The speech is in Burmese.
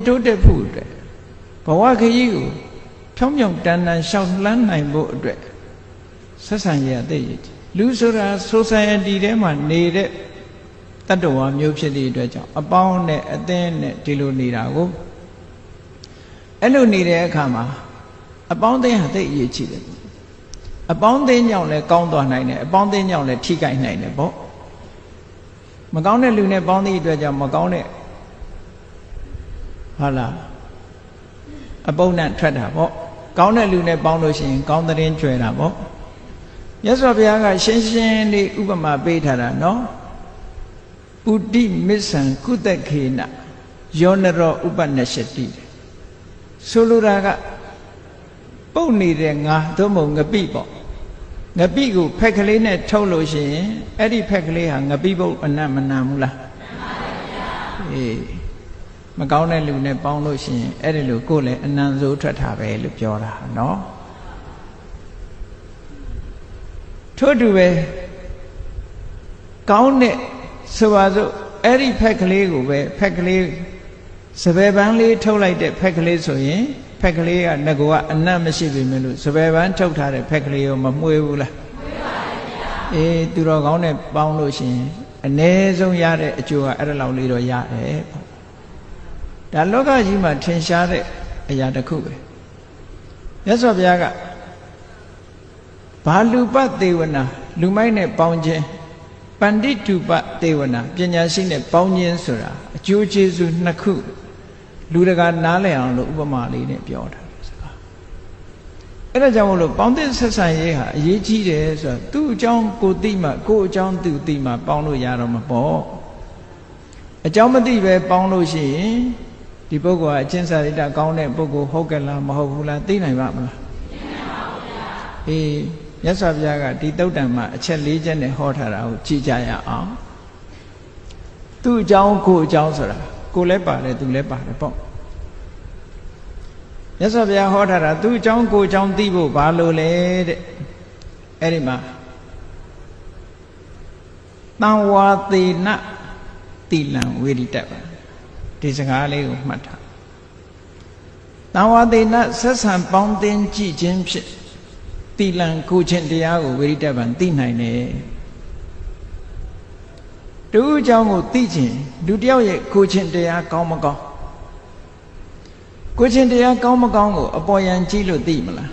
တိုးတက်ဖို့အတွက်ဘဝခရီးကိုဖြောင်းဖြောင်းတန်တန်ရှောက်လှမ်းနိုင်ဖို့အတွက်ဆက်ဆံရတဲ့ရည်လူဆိုတာ society ထဲမှာနေတဲ့တတ္တဝါမျိုးဖြစ်တဲ့အတွက်ကြောင့်အပေါင်းနဲ့အသင်းနဲ့ဒီလိုနေတာကိုအဲ့လိုနေတဲ့အခါမှာအပေါင်းအသင်းဟာသိအရေးကြီးတယ်အပေါင်းအသင်းကြောင့်လည်းကောင်းသွားနိုင်တယ်အပေါင်းအသင်းကြောင့်လည်းထိခိုက်နိုင်တယ်ပေါ့မကောင်းတဲ့လူနဲ့ပေါင်းသည့်အတွက်ကြောင့်မကောင်းတဲ့ဟုတ်လားအပုံနဲ့ထွက်တာပေါ့ကောင်းတဲ့လူနဲ့ပေါင်းလို့ရှိရင်ကောင်းတဲ့ရင်ကျွဲတာပေါ့မြတ်စွာဘုရားကရှင်းရှင်းလေးဥပမာပေးထားတာနော်ဥဒိမစ္ဆံကုသခေနယောနရောဥပနရှတိဆိုလိုတာကပုတ်နေတဲ့ငါသို့မဟုတ်ငပိပေါ့ငပိကိုဖက်ကလေးနဲ့ထုတ်လို့ရှိရင်အဲ့ဒီဖက်ကလေးဟာငပိပုတ်အနတ်မနာဘူးလားအေးမကောင်းတဲ့လူနဲ့ပေါင်းလို့ရှိရင်အဲ့ဒီလိုကိုယ်လည်းအနံစိုးထွက်တာပဲလို့ပြောတာနော်ထို့တူပဲကောင်းတဲ့ဆိုပါစို့အဲ့ဒီဖက်ကလေးကိုပဲဖက်ကလေးစပယ်ပန်းလေးထုတ်လိုက်တဲ့ဖက်ကလေးဆိုရင်ဖက်ကလေးကငကောကအနတ်မရှိပြီမလို့စပယ်ပန်းထုတ်ထားတဲ့ဖက်ကလေးရောမမှွေးဘူးလားမှွေးပါဗျာအေးသူတော်ကောင်းနဲ့ပေါင်းလို့ရှိရင်အ ਨੇ ဆုံးရတဲ့အကျိုးကအဲ့ဒါလောက်လေးတော့ရတယ်ပေါ့ဒါလောကကြီးမှာထင်ရှားတဲ့အရာတစ်ခုပဲမြတ်စွာဘုရားကဘာလူပသေဝနာလူမိုက်နဲ့ပေါင်းခြင်းပန္တိတုပသေဝနာပညာရှိနဲ့ပေါင်းခြင်းဆိုတာအကျိုးကျေးဇူးနှစ်ခုလူတကာနားလည်အောင်လို့ဥပမာလေးနဲ့ပြောတာစကားအဲ့ဒါကြောင့်မို့လို့ပေါင်းတဲ့ဆက်ဆံရေးဟာအရေးကြီးတယ်ဆိုတော့သူ့အကြောင်းကိုသိမှကိုယ့်အကြောင်းသူသိမှပေါင်းလို့ရတော့မှာပေါ့အကြောင်းမသိပဲပေါင်းလို့ရှိရင်ဒီပုဂ္ဂိုလ်ကအကျင့်စာရိတ္တကောင်းတဲ့ပုဂ္ဂိုလ်ဟုတ်ကဲ့လားမဟုတ်ဘူးလားသိနိုင်ပါမလားသိနိုင်ပါဘူးဗျာအေးမြတ်စွာဘုရားကဒီသုတ်တံမှာအချက်၄ချက်နဲ့ဟောထားတာကိုကြည်ကြရအောင်သူ့အကြောင်းကိုယ့်အကြောင်းဆိုတာကိုယ်လည်းပါတယ်သူလည်းပါတယ်ပေါ့မြတ်စွာဘုရားဟောထားတာသူ့အကြောင်းကိုယ်အကြောင်းသိဖို့ဘာလို့လဲတဲ့အဲ့ဒီမှာတံဝါသေနတိလံဝေရိတ္တဒီစကားလေးကိုမှတ်ထားတံဝါသေနဆက်ဆံပေါင်းသင်းကြည့်ခြင်းဖြင့်တိလံကိုခြင်းတရားကိုဝေရိတ္တပံသိနိုင်တယ်တူအကြောင်းကိုသိခြင်းလူတယောက်ရဲ့ကိုခြင်းတရားကောင်းမကောင်းကိုခြင်းတရားကောင်းမကောင်းကိုအပေါ်ယံကြည့်လို့သိမလား